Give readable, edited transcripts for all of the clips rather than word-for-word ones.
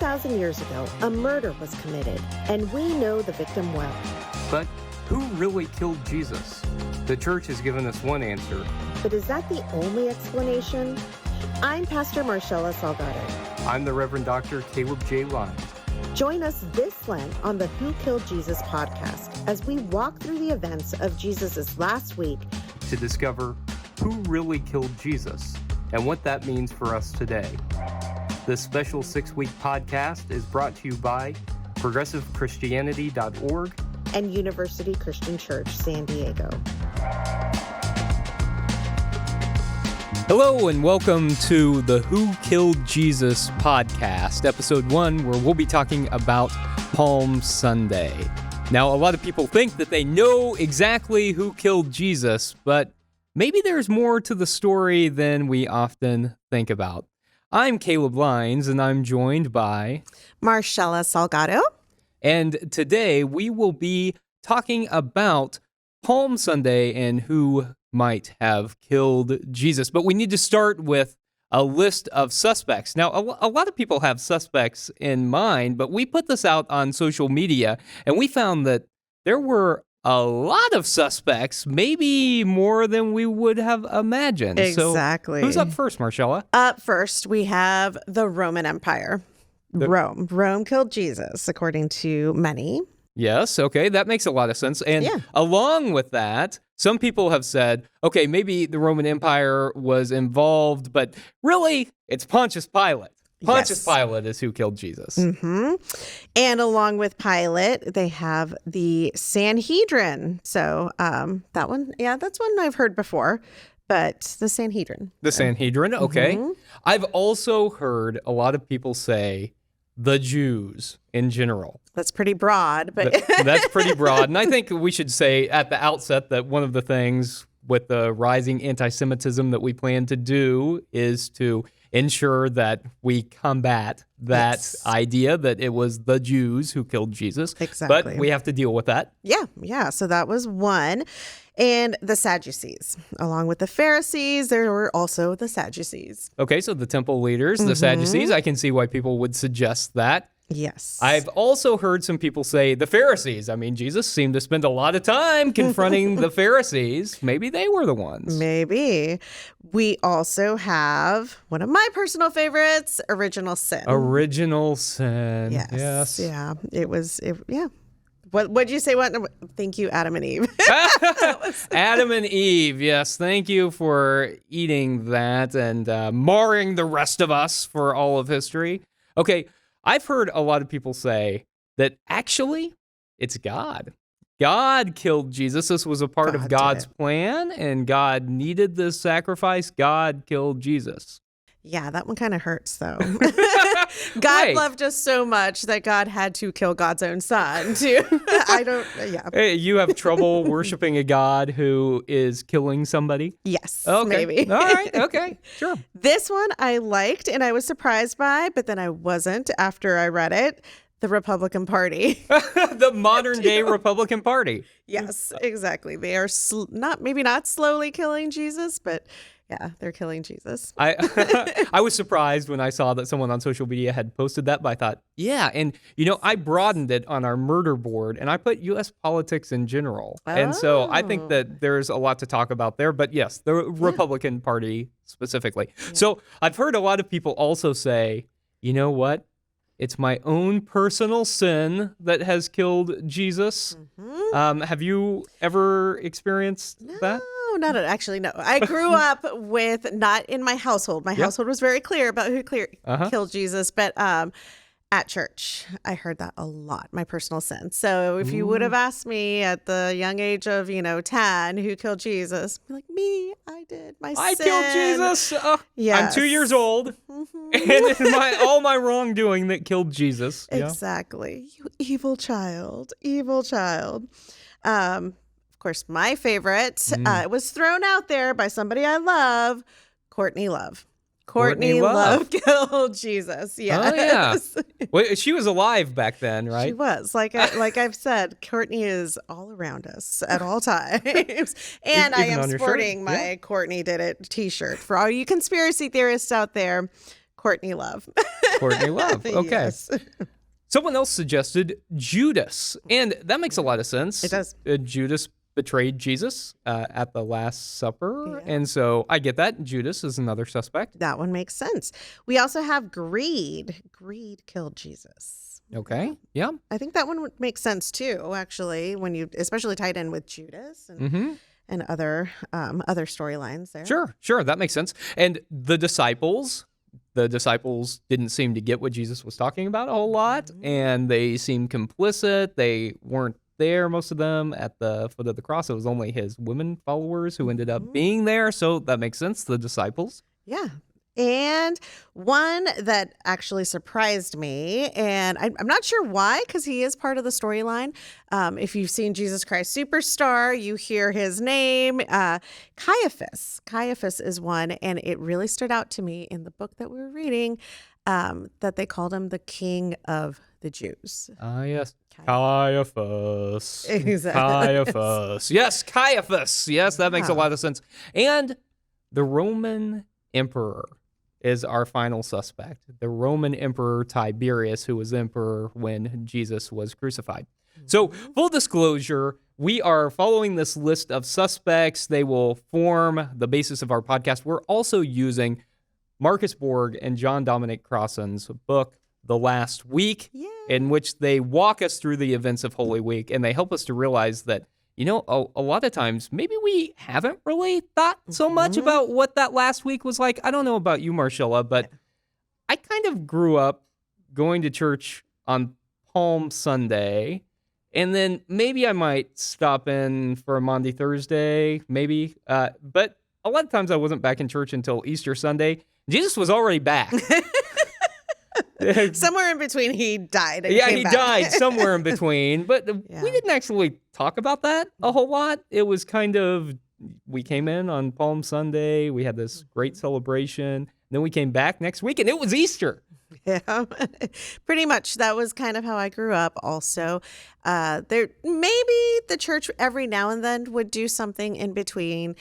2,000 years ago, a murder was committed, and we know the victim well. But who really killed Jesus? The church has given us one answer. But is that the only explanation? I'm Pastor Marshela Salgado. I'm the Reverend Dr. Caleb J. Lyons. Join us this Lent on the Who Killed Jesus podcast as we walk through the events of Jesus' last week to discover who really killed Jesus and what that means for us today. This special 6-week podcast is brought to you by progressivechristianity.org and University Christian Church, San Diego. Hello and welcome to the Who Killed Jesus podcast, episode 1, where we'll be talking about Palm Sunday. Now, a lot of people think that they know exactly who killed Jesus, but maybe there's more to the story than we often think about. I'm Caleb Lyons, and I'm joined by Marshela Salgado. And today we will be talking about Palm Sunday and who might have killed Jesus. But we need to start with a list of suspects. Now, a lot of people have suspects in mind, but we put this out on social media, and we found that there were a lot of suspects, maybe more than we would have imagined. Exactly. So who's up first, Marshela? Up first, we have the Roman Empire. Rome killed Jesus, according to many. Yes, okay, that makes a lot of sense. And along with that, some people have said, okay, maybe the Roman Empire was involved, but really, it's Pontius Pilate. Pontius Pilate is who killed Jesus. Mm-hmm. And along with Pilate, they have the Sanhedrin. So that one, that's one I've heard before, but the Sanhedrin. The Sanhedrin, okay. Mm-hmm. I've also heard a lot of people say the Jews in general. That's pretty broad, but That's pretty broad. And I think we should say at the outset that one of the things with the rising anti-Semitism that we plan to do is to ensure that we combat that idea that it was the Jews who killed Jesus. Exactly. But we have to deal with that. Yeah. So that was one. And the Sadducees. Along with the Pharisees, there were also the Sadducees. Okay, so the temple leaders, the Sadducees, I can see why people would suggest that. Yes. I've also heard some people say the Pharisees. I mean, Jesus seemed to spend a lot of time confronting the Pharisees. Maybe they were the ones. Maybe. We also have one of my personal favorites, original sin. Original sin. Yes. Yeah. What'd you say? What? Thank you, Adam and Eve. Adam and Eve. Yes. Thank you for eating that and marring the rest of us for all of history. Okay. I've heard a lot of people say that actually it's God. God killed Jesus. This was a part of God's plan, and God needed this sacrifice. God killed Jesus. Yeah, that one kind of hurts, though. God loved us so much that God had to kill God's own son, too. Hey, you have trouble worshiping a God who is killing somebody? Yes, okay. Maybe. All right, okay, sure. This one I liked and I was surprised by, but then I wasn't after I read it. The Republican Party. The modern day Republican Party. Yes, exactly. They are maybe not slowly killing Jesus, but yeah, they're killing Jesus. I was surprised when I saw that someone on social media had posted that, but I thought, and I broadened it on our murder board and I put U.S. politics in general. Oh. And so I think that there's a lot to talk about there, but yes, the Republican Party specifically. Yeah. So I've heard a lot of people also say, you know what? It's my own personal sin that has killed Jesus. Mm-hmm. Have you ever experienced that? No, actually, no. I grew up with, not in my household. My household was very clear about who killed Jesus, but at church, I heard that a lot, my personal sin. So if you would have asked me at the young age of, 10, who killed Jesus, I'd be like, me, I did, my sin. I killed Jesus. Yes. I'm 2 years old, and it's all my wrongdoing that killed Jesus. Exactly. You evil child. Of course, my favorite was thrown out there by somebody I love, Courtney Love. Courtney Love killed Jesus. Yes. Oh, yeah. Well, she was alive back then, right? She was. Like I've said, Courtney is all around us at all times. And I am sporting my Courtney Did It t-shirt. For all you conspiracy theorists out there, Courtney Love. Courtney Love. Okay. Yes. Someone else suggested Judas, and that makes a lot of sense. It does. Judas betrayed Jesus at the Last Supper, Yeah. and so I get that. Judas is another suspect. That one makes sense. We also have greed. Greed killed Jesus. Okay, yeah. I think that one would make sense too, actually, when you especially tied in with Judas and other storylines there. Sure, that makes sense. And the disciples didn't seem to get what Jesus was talking about a whole lot, and they seemed complicit. They weren't there, most of them, at the foot of the cross. It was only his women followers who ended up being there, so that makes sense, the disciples. Yeah. And one that actually surprised me, and I'm not sure why, because he is part of the storyline. If you've seen Jesus Christ Superstar, you hear his name. Caiaphas. Caiaphas is one, and it really stood out to me in the book that we were reading, that they called him the King of the Jews. Ah, yes. Caiaphas. Exactly. Caiaphas. Yes, Caiaphas. Yes, that makes a lot of sense. And the Roman emperor is our final suspect. The Roman emperor Tiberius, who was emperor when Jesus was crucified. So, full disclosure, we are following this list of suspects. They will form the basis of our podcast. We're also using Marcus Borg and John Dominic Crossan's book, The Last Week, in which they walk us through the events of Holy Week, and they help us to realize that, you know, a lot of times maybe we haven't really thought so much about what that last week was like. I don't know about you, Marshela, but I kind of grew up going to church on Palm Sunday, and then maybe I might stop in for a Maundy Thursday, maybe. But a lot of times I wasn't back in church until Easter Sunday. Jesus was already back. Somewhere in between, he died. And Yeah, came he back. died somewhere in between. But we didn't actually talk about that a whole lot. It was kind of, we came in on Palm Sunday. We had this great celebration. Then we came back next week, and it was Easter. Yeah, pretty much. That was kind of how I grew up also. There, maybe the church every now and then would do something in between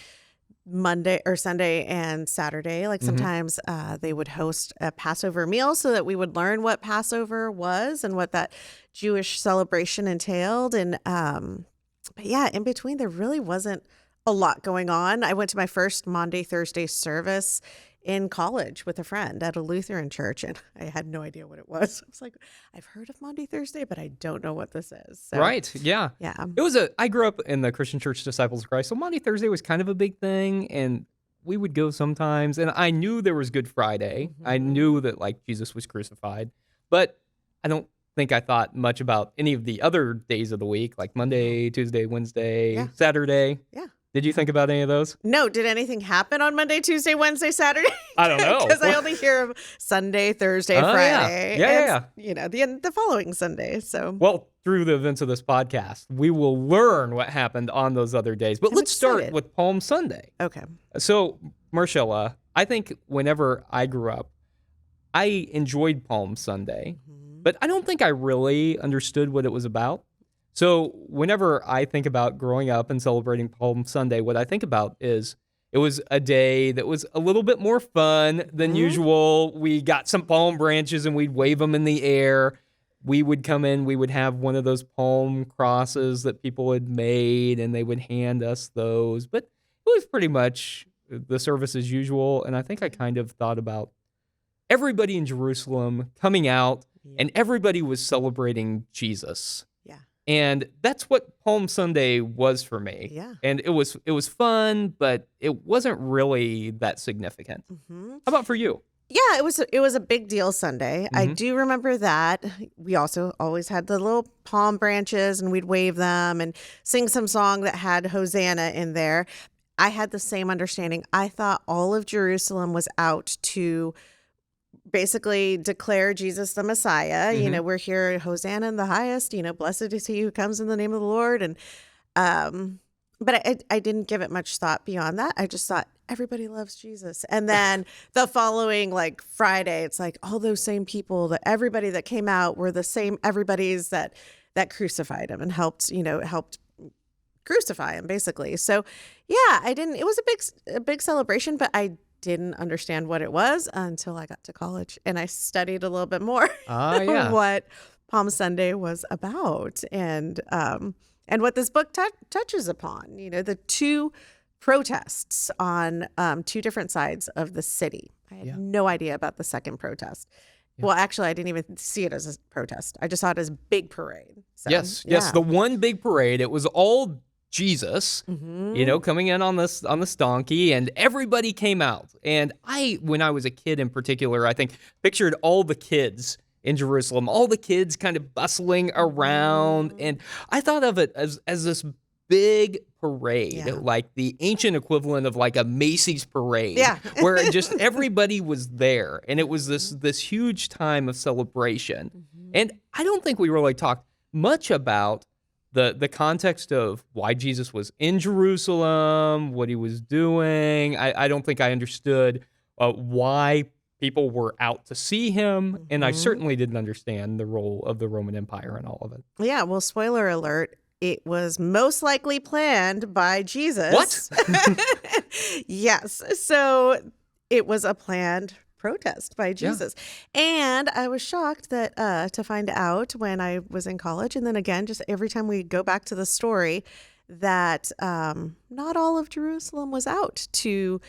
Monday or Sunday and Saturday. Like sometimes they would host a Passover meal so that we would learn what Passover was and what that Jewish celebration entailed. And but yeah, in between there really wasn't a lot going on. I went to my first Maundy Thursday service in college with a friend at a Lutheran church, and I had no idea what it was. I was like, I've heard of Maundy Thursday, but I don't know what this is. So, Right, yeah. Yeah. I grew up in the Christian Church Disciples of Christ, so Maundy Thursday was kind of a big thing, and we would go sometimes, and I knew there was Good Friday. I knew that, like, Jesus was crucified, but I don't think I thought much about any of the other days of the week, like Monday, Tuesday, Wednesday, Saturday. Yeah. Did you think about any of those? No. Did anything happen on Monday, Tuesday, Wednesday, Saturday? I don't know. Because I only hear of Sunday, Thursday, Friday. Yeah. And, you know, the following Sunday. So. Well, through the events of this podcast, we will learn what happened on those other days. But let's start with Palm Sunday. Okay. So, Marshela, I think whenever I grew up, I enjoyed Palm Sunday, but I don't think I really understood what it was about. So whenever I think about growing up and celebrating Palm Sunday, what I think about is it was a day that was a little bit more fun than usual. We got some palm branches and we'd wave them in the air. We would come in, we would have one of those palm crosses that people had made, and they would hand us those. But it was pretty much the service as usual. And I think I kind of thought about everybody in Jerusalem coming out, and everybody was celebrating Jesus. And that's what Palm Sunday was for me. Yeah. And it was fun, but it wasn't really that significant. How about for you? Yeah, it was a big deal Sunday. I do remember that. We also always had the little palm branches, and we'd wave them and sing some song that had Hosanna in there. I had the same understanding. I thought all of Jerusalem was out to basically declare Jesus the Messiah. You know, we're here, Hosanna in the highest, you know, blessed is he who comes in the name of the Lord. And but I didn't give it much thought beyond that. I just thought everybody loves Jesus. And then the following, like, Friday, it's like all those same people, that everybody that came out were the same everybody's that crucified him and helped crucify him, basically. So yeah, it was a big celebration, but I didn't understand what it was until I got to college and I studied a little bit more Yeah. what Palm Sunday was about and what this book touches upon. The two protests on two different sides of the city. I had no idea about the second protest. Well, actually, I didn't even see it as a protest. I just saw it as a big parade. So, yes, the one big parade. It was all Jesus, coming in on this donkey, and everybody came out. And when I was a kid in particular, I think pictured all the kids in Jerusalem, all the kids kind of bustling around, and I thought of it as this big parade, like the ancient equivalent of like a Macy's parade, where just everybody was there, and it was this huge time of celebration. And I don't think we really talked much about the context of why Jesus was in Jerusalem, what he was doing. I don't think I understood why people were out to see him, and I certainly didn't understand the role of the Roman Empire and all of it. Yeah, well, spoiler alert, it was most likely planned by Jesus. What? Yes, so it was a planned protest by Jesus. And I was shocked that to find out when I was in college, and then again, just every time we go back to the story, that not all of Jerusalem was out to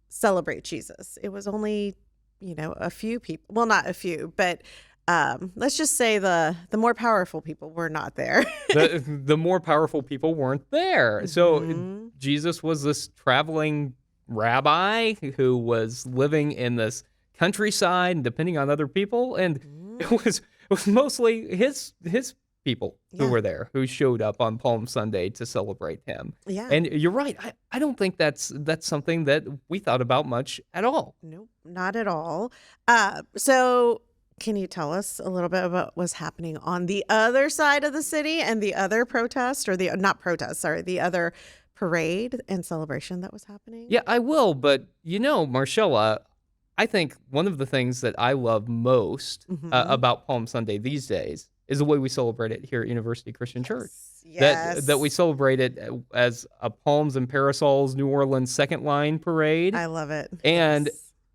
celebrate Jesus. It was only, a few people. Well, not a few, but let's just say the more powerful people were not there. the more powerful people weren't there. So Jesus was this traveling rabbi who was living in this countryside and depending on other people, and it was mostly his people who were there, who showed up on Palm Sunday to celebrate him. Yeah. And you're right. I don't think that's something that we thought about much at all. Nope, not at all. So can you tell us a little bit about what's happening on the other side of the city and the other protest, or the other parade and celebration that was happening? Yeah, I will. But, Marshela, I think one of the things that I love most about Palm Sunday these days is the way we celebrate it here at University Christian Church. Yes. That we celebrate it as a Palms and Parasols New Orleans second line parade. I love it. And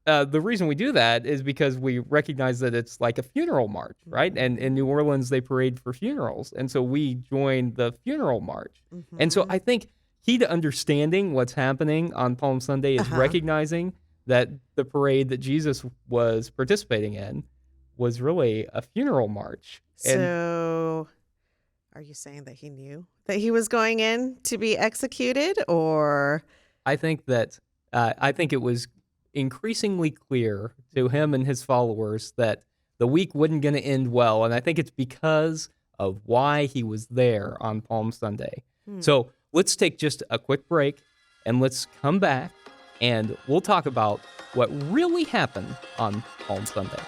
the reason we do that is because we recognize that it's like a funeral march, right? And in New Orleans, they parade for funerals. And so we join the funeral march. And so I think key to understanding what's happening on Palm Sunday is recognizing that the parade that Jesus was participating in was really a funeral march. So are you saying that he knew that he was going in to be executed, or? I think it was increasingly clear to him and his followers that the week wasn't going to end well. And I think it's because of why he was there on Palm Sunday. So let's take just a quick break and let's come back and we'll talk about what really happened on Palm Sunday.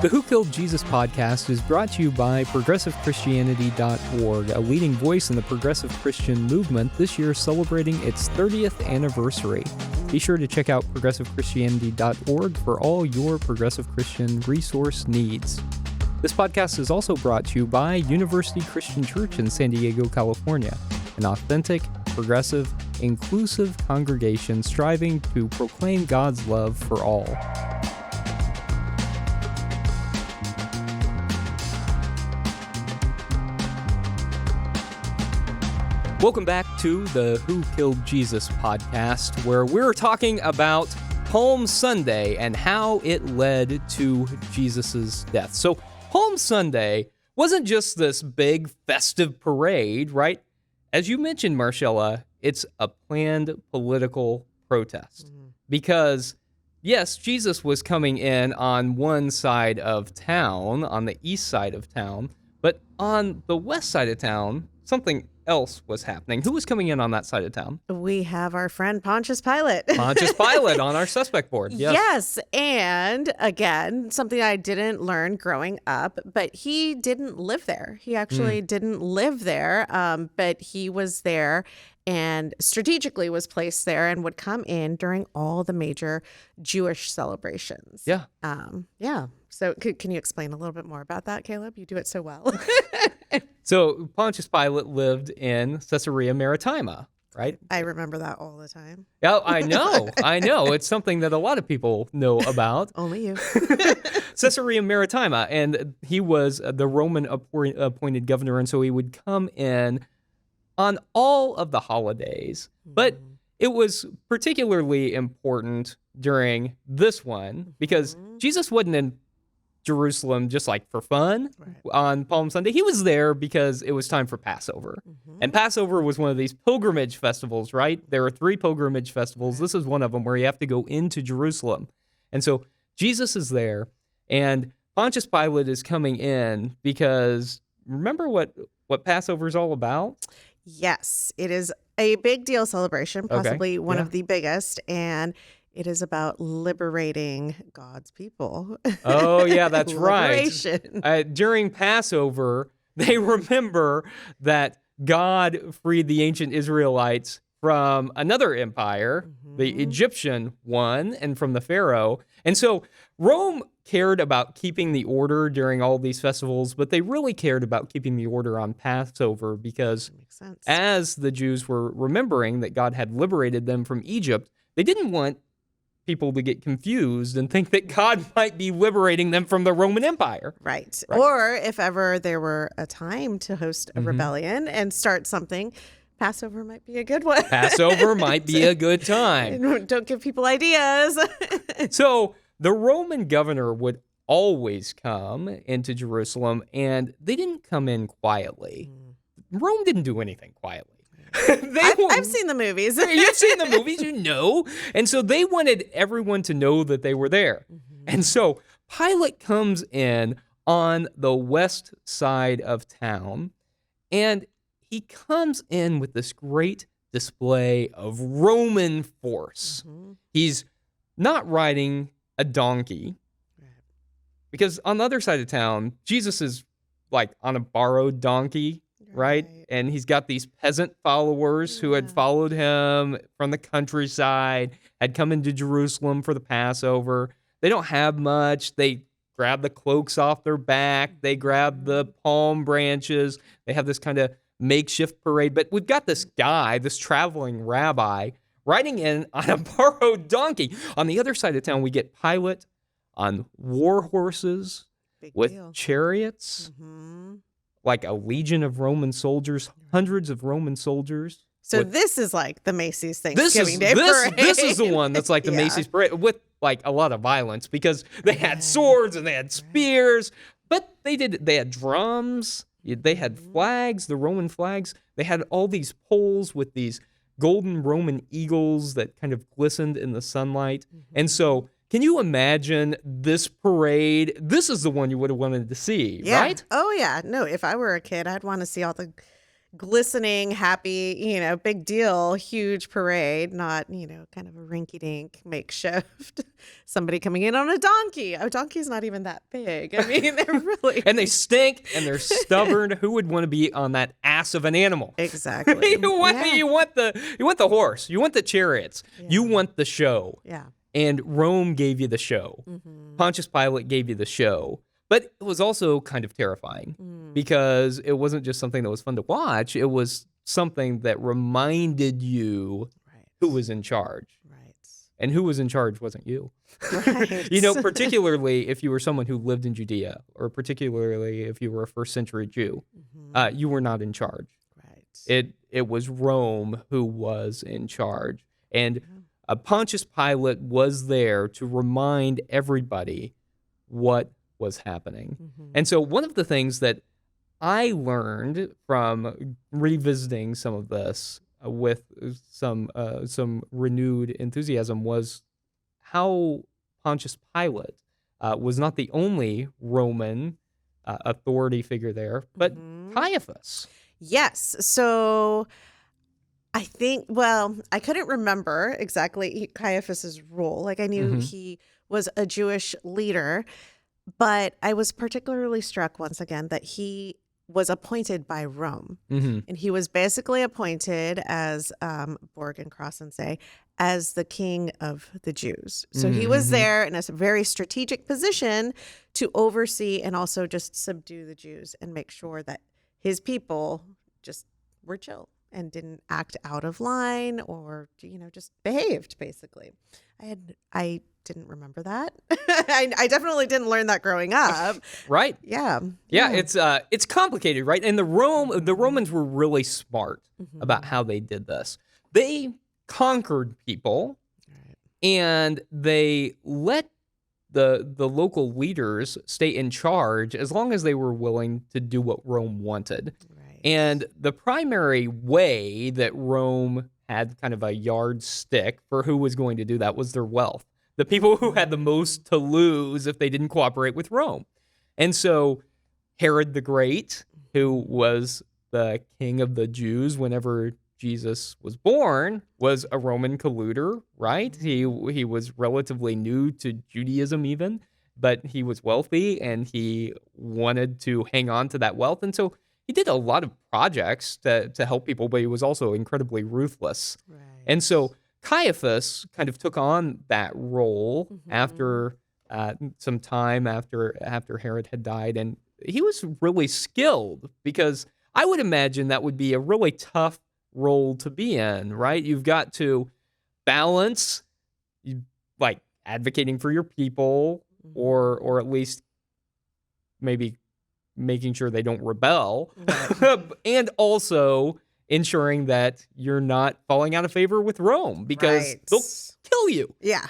The Who Killed Jesus podcast is brought to you by ProgressiveChristianity.org, a leading voice in the progressive Christian movement, this year celebrating its 30th anniversary. Be sure to check out ProgressiveChristianity.org for all your progressive Christian resource needs. This podcast is also brought to you by University Christian Church in San Diego, California, an authentic, progressive, inclusive congregation striving to proclaim God's love for all. Welcome back to the Who Killed Jesus podcast, where we're talking about Palm Sunday and how it led to Jesus' death. So Palm Sunday wasn't just this big festive parade, right? As you mentioned, Marshela, it's a planned political protest. Because, yes, Jesus was coming in on one side of town, on the east side of town, but on the west side of town, something else was happening. Who was coming in on that side of town? We have our friend Pontius Pilate. Pontius Pilate on our suspect board. Yes. And again, something I didn't learn growing up, but he didn't live there. He actually didn't live there, but he was there and strategically was placed there and would come in during all the major Jewish celebrations. Yeah. So can you explain a little bit more about that, Caleb? You do it so well. So Pontius Pilate lived in Caesarea Maritima, right? I remember that all the time. Oh, I know. It's something that a lot of people know about. Only you. Caesarea Maritima, and he was the Roman appointed governor, and so he would come in on all of the holidays. But it was particularly important during this one because Jesus wasn't in Jerusalem just like for fun on Palm Sunday. He was there because it was time for Passover. And Passover was one of these pilgrimage festivals, right? There are 3 pilgrimage festivals. This is one of them where you have to go into Jerusalem. And so Jesus is there, and Pontius Pilate is coming in because remember what Passover is all about? Yes, it is a big deal celebration, possibly one of the biggest, and it is about liberating God's people. Oh, yeah, that's right. During Passover, they remember that God freed the ancient Israelites from another empire, the Egyptian one, and from the Pharaoh. And so Rome cared about keeping the order during all these festivals, but they really cared about keeping the order on Passover because as the Jews were remembering that God had liberated them from Egypt, they didn't want people to get confused and think that God might be liberating them from the Roman Empire. Right. Or if ever there were a time to host a rebellion and start something, Passover might be a good one. Passover might be a good time. Don't give people ideas. So the Roman governor would always come into Jerusalem, and they didn't come in quietly. Rome didn't do anything quietly. I've seen the movies. You've seen the movies, you know. And so they wanted everyone to know that they were there. And so Pilate comes in on the west side of town, and he comes in with this great display of Roman force. He's not riding a donkey, because on the other side of town, Jesus is like on a borrowed donkey. Right? And he's got these peasant followers who had followed him from the countryside, had come into Jerusalem for the Passover. They don't have much. They grab the cloaks off their back. They grab the palm branches. They have this kind of makeshift parade. But we've got this guy, this traveling rabbi, riding in on a borrowed donkey. On the other side of town, we get Pilate on war horses with chariots. Like a legion of Roman soldiers, hundreds of Roman soldiers. So this is like the Macy's Thanksgiving Day parade. This is the one that's like the Macy's parade with like a lot of violence because they had swords and they had spears, but they had drums, they had flags, the Roman flags. They had all these poles with these golden Roman eagles that kind of glistened in the sunlight. And so can you imagine this parade? This is the one you would have wanted to see, right? Oh, yeah. No, if I were a kid, I'd want to see all the glistening, happy, big deal, huge parade, not, kind of a rinky-dink makeshift. Somebody coming in on a donkey. A donkey's not even that big. I mean, they're really... And they stink, and they're stubborn. Who would want to be on that ass of an animal? Exactly. You want the horse. You want the chariots. Yeah. You want the show. Yeah. And Rome gave you the show. Pontius Pilate gave you the show. But it was also kind of terrifying because it wasn't just something that was fun to watch. It was something that reminded you who was in charge. Right. And who was in charge wasn't you. Right. Particularly if you were someone who lived in Judea, or particularly if you were a first century Jew, you were not in charge. Right. It was Rome who was in charge. And Pontius Pilate was there to remind everybody what was happening. And so one of the things that I learned from revisiting some of this with some renewed enthusiasm was how Pontius Pilate was not the only Roman authority figure there, but Caiaphas. Yes. So I think, I couldn't remember exactly Caiaphas's role. Like I knew he was a Jewish leader, but I was particularly struck once again that he was appointed by Rome. And he was basically appointed as, Borg and Crossan say, as the king of the Jews. So he was there in a very strategic position to oversee and also just subdue the Jews and make sure that his people just were chill and didn't act out of line or, just behaved, basically. I didn't remember that. I definitely didn't learn that growing up. Right. Yeah. It's complicated, right? And the Romans were really smart about how they did this. They conquered people, and they let the local leaders stay in charge as long as they were willing to do what Rome wanted. Right. And the primary way that Rome had kind of a yardstick for who was going to do that was their wealth. The people who had the most to lose if they didn't cooperate with Rome. And so Herod the Great, who was the king of the Jews whenever Jesus was born, was a Roman colluder, right? He was relatively new to Judaism even, but he was wealthy and he wanted to hang on to that wealth. And so he did a lot of projects to help people, but he was also incredibly ruthless. Right. And so Caiaphas kind of took on that role after some time after Herod had died, and he was really skilled because I would imagine that would be a really tough role to be in, right? You've got to balance, like advocating for your people, or at least maybe making sure they don't rebel, and also ensuring that you're not falling out of favor with Rome because they'll kill you. Yeah.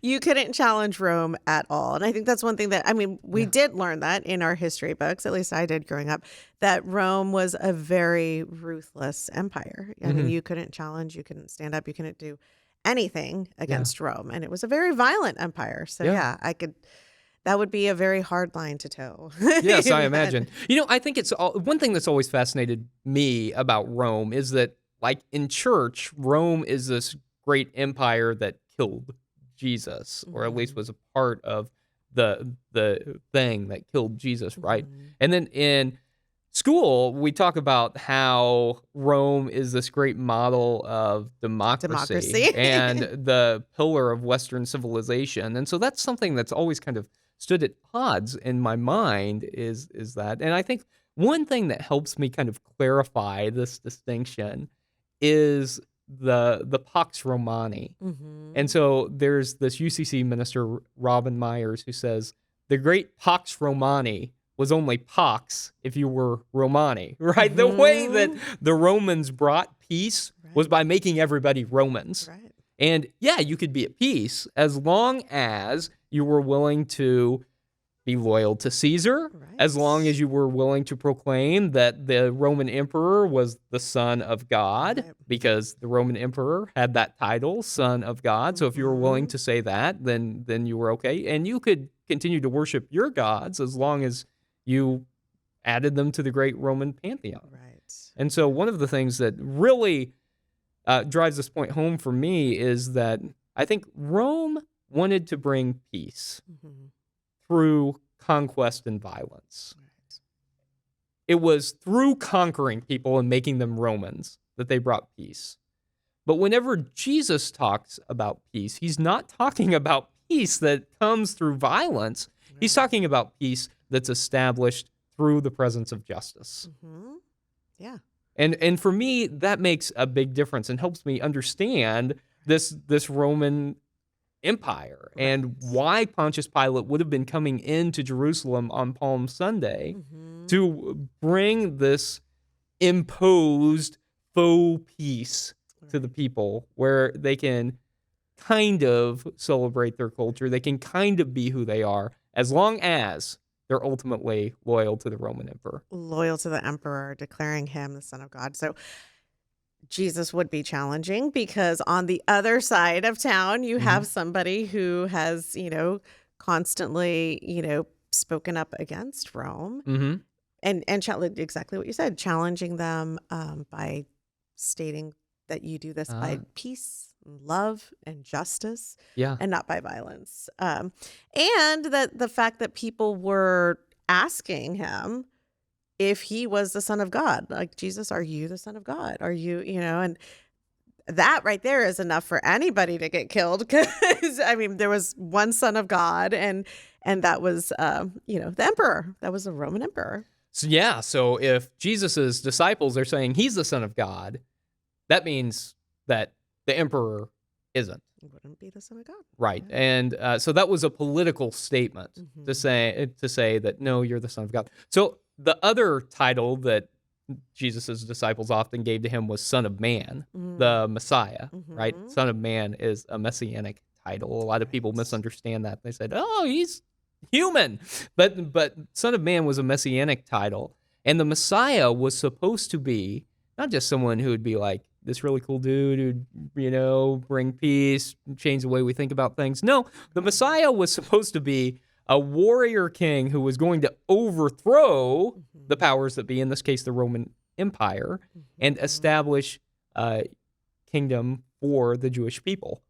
You couldn't challenge Rome at all. And I think that's one thing that, we did learn that in our history books, at least I did growing up, that Rome was a very ruthless empire. I mean, you couldn't challenge, you couldn't stand up, you couldn't do anything against Rome. And it was a very violent empire. So that would be a very hard line to toe. Yes, I imagine. I think it's one thing that's always fascinated me about Rome is that, like in church, Rome is this great empire that killed Jesus, or at least was a part of the thing that killed Jesus, right? And then in school, we talk about how Rome is this great model of democracy. And the pillar of Western civilization. And so that's something that's always kind of stood at odds in my mind is that. And I think one thing that helps me kind of clarify this distinction is the Pax Romani. And so there's this UCC minister, Robin Myers, who says, the great Pax Romani was only Pax if you were Romani, right? The way that the Romans brought peace was by making everybody Romans. Right. And you could be at peace as long as you were willing to be loyal to Caesar, as long as you were willing to proclaim that the Roman emperor was the Son of God, because the Roman emperor had that title, Son of God. So if you were willing to say that, then you were okay. And you could continue to worship your gods as long as you added them to the great Roman pantheon. Right. And so one of the things that really drives this point home for me is that I think Rome wanted to bring peace through conquest and violence. Right. It was through conquering people and making them Romans that they brought peace. But whenever Jesus talks about peace, he's not talking about peace that comes through violence. Right. He's talking about peace that's established through the presence of justice. Yeah. And for me, that makes a big difference and helps me understand this Roman Empire and why Pontius Pilate would have been coming into Jerusalem on Palm Sunday to bring this imposed faux peace to the people where they can kind of celebrate their culture. They can kind of be who they are as long as they're ultimately loyal to the Roman emperor. Loyal to the emperor, declaring him the Son of God. So Jesus would be challenging because on the other side of town, you have somebody who has, constantly, spoken up against Rome and exactly what you said, challenging them by stating that you do this by peace, love, and justice, and not by violence. And that the fact that people were asking him, if he was the Son of God. Like, Jesus, are you the Son of God? Are you, and that right there is enough for anybody to get killed, because I mean, there was one Son of God, and that was the emperor. That was the Roman emperor. So if Jesus's disciples are saying he's the Son of God, that means that the emperor isn't. He wouldn't be the Son of God. Right. Yeah. And so that was a political statement to say that, no, you're the Son of God. So the other title that Jesus's disciples often gave to him was Son of Man, the Messiah, right? Son of Man is a messianic title. A lot of people misunderstand that. They said, oh, he's human. But Son of Man was a messianic title. And the Messiah was supposed to be not just someone who would be like this really cool dude who'd, bring peace, change the way we think about things. No, the Messiah was supposed to be a warrior king who was going to overthrow the powers that be, in this case, the Roman Empire, and establish a kingdom for the Jewish people.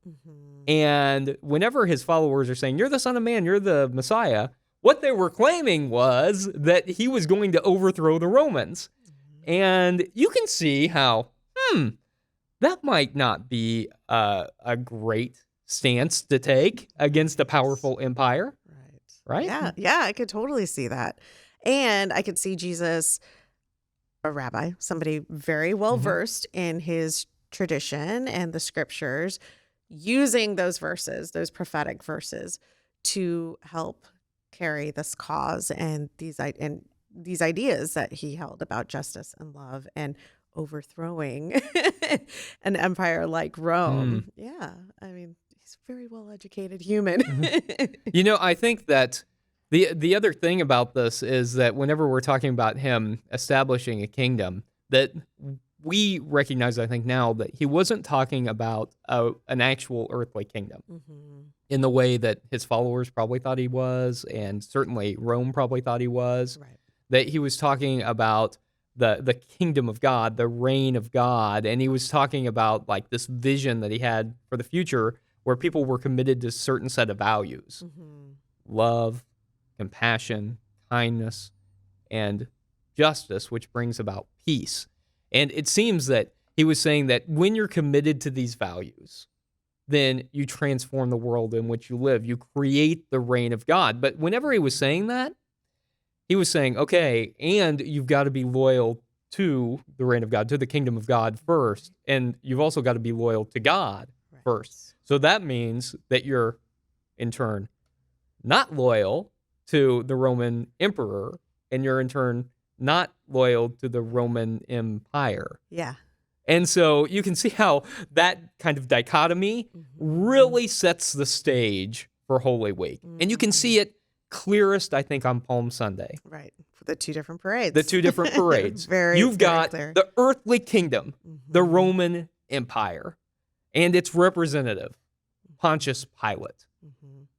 And whenever his followers are saying, you're the Son of Man, you're the Messiah, what they were claiming was that he was going to overthrow the Romans. And you can see how, that might not be a great stance to take against a powerful empire. Right? Yeah, I could totally see that. And I could see Jesus, a rabbi, somebody very well versed in his tradition and the scriptures, using those verses, those prophetic verses, to help carry this cause and these ideas that he held about justice and love and overthrowing an empire like Rome. Yeah, I mean, he's a very well-educated human. I think that the other thing about this is that whenever we're talking about him establishing a kingdom, that we recognize, I think now, that he wasn't talking about an actual earthly kingdom in the way that his followers probably thought he was, and certainly Rome probably thought he was. Right. That he was talking about the kingdom of God, the reign of God, and he was talking about like this vision that he had for the future where people were committed to a certain set of values. Love, compassion, kindness, and justice, which brings about peace. And it seems that he was saying that when you're committed to these values, then you transform the world in which you live. You create the reign of God. But whenever he was saying that, he was saying, okay, and you've got to be loyal to the reign of God, to the kingdom of God first, and you've also got to be loyal to God first. So that means that you're, in turn, not loyal to the Roman emperor, and you're, in turn, not loyal to the Roman Empire. Yeah. And so you can see how that kind of dichotomy really sets the stage for Holy Week. And you can see it clearest, I think, on Palm Sunday. Right. For the two different parades. You've got clear. The earthly kingdom, the Roman Empire, and its representative, Pontius Pilate,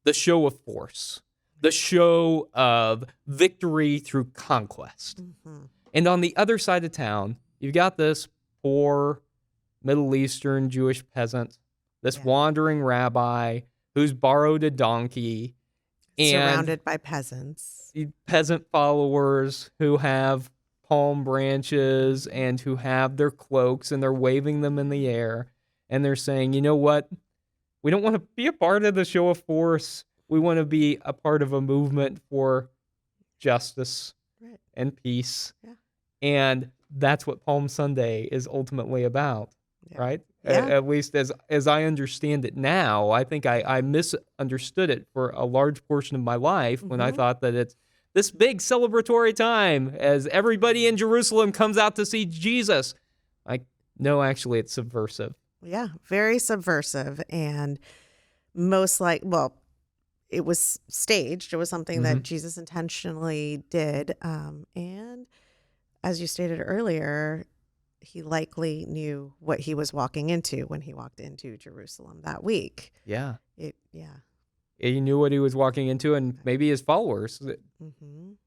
the show of force, the show of victory through conquest. And on the other side of town, you've got this poor Middle Eastern Jewish peasant, this wandering rabbi who's borrowed a donkey, and surrounded by peasants. Peasant followers who have palm branches and who have their cloaks, and they're waving them in the air. And they're saying, you know what? We don't want to be a part of the show of force. We want to be a part of a movement for justice and peace. Yeah. And that's what Palm Sunday is ultimately about, right? Yeah. At least as I understand it now. I think I misunderstood it for a large portion of my life when I thought that it's this big celebratory time as everybody in Jerusalem comes out to see Jesus. No, actually, it's subversive. Yeah, very subversive. And it was staged. It was something that Jesus intentionally did. And as you stated earlier, he likely knew what he was walking into when he walked into Jerusalem that week. Yeah. He knew what he was walking into, and maybe his followers,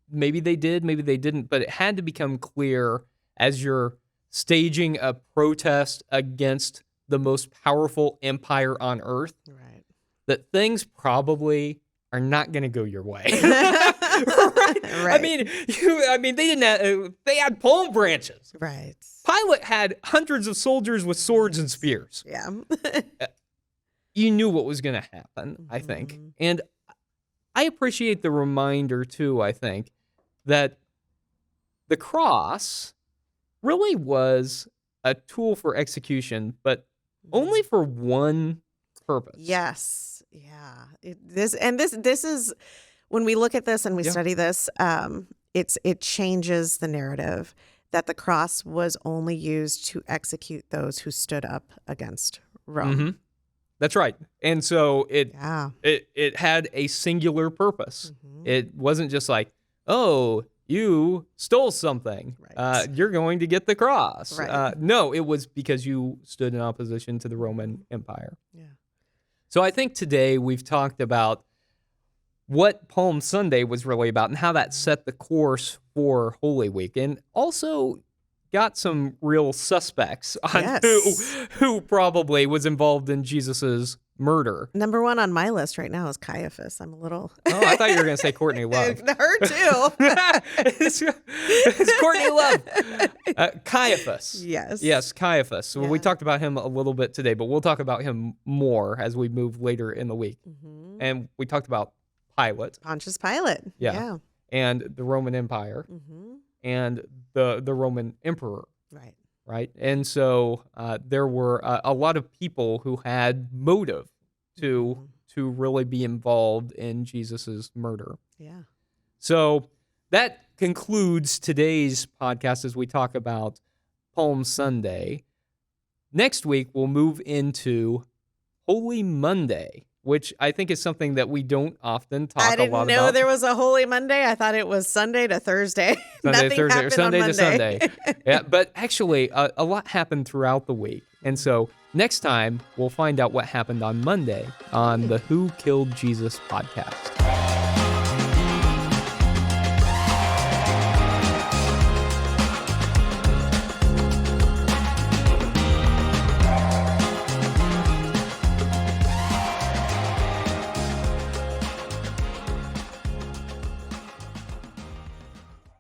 maybe they did, maybe they didn't, but it had to become clear as you're staging a protest against the most powerful empire on earth, that things probably are not going to go your way. I mean, they didn't have, they had palm branches. Right. Pilate had hundreds of soldiers with swords and spears. Yeah. You knew what was going to happen, I think. And I appreciate the reminder, too, I think, that the cross really was a tool for execution, but only for one purpose. Yes. Yeah. This is, when we look at this and we study this, it changes the narrative that the cross was only used to execute those who stood up against Rome. Mm-hmm. That's right. And so it had a singular purpose. Mm-hmm. It wasn't just like, oh, you stole something. Right. You're going to get the cross. Right. No, it was because you stood in opposition to the Roman Empire. Yeah. So I think today we've talked about what Palm Sunday was really about and how that set the course for Holy Week, and also got some real suspects on who probably was involved in Jesus's murder. Number one on my list right now is Caiaphas. I'm a little... Oh, I thought you were going to say Courtney Love. Her too. It's Courtney Love. Caiaphas. Yes, Caiaphas. So we talked about him a little bit today, but we'll talk about him more as we move later in the week. Mm-hmm. And we talked about Pilate. Pontius Pilate. Yeah. And the Roman Empire. Mm-hmm. And the Roman emperor. Right. And so there were a lot of people who had motive to really be involved in Jesus's murder. Yeah. So that concludes today's podcast as we talk about Palm Sunday. Next week, we'll move into Holy Monday, which I think is something that we don't often talk a lot about. I didn't know there was a Holy Monday. I thought it was Sunday to Thursday. Sunday to Thursday, or happened Sunday on to Sunday. Yeah, but actually, a lot happened throughout the week. And so next time, we'll find out what happened on Monday on the Who Killed Jesus podcast.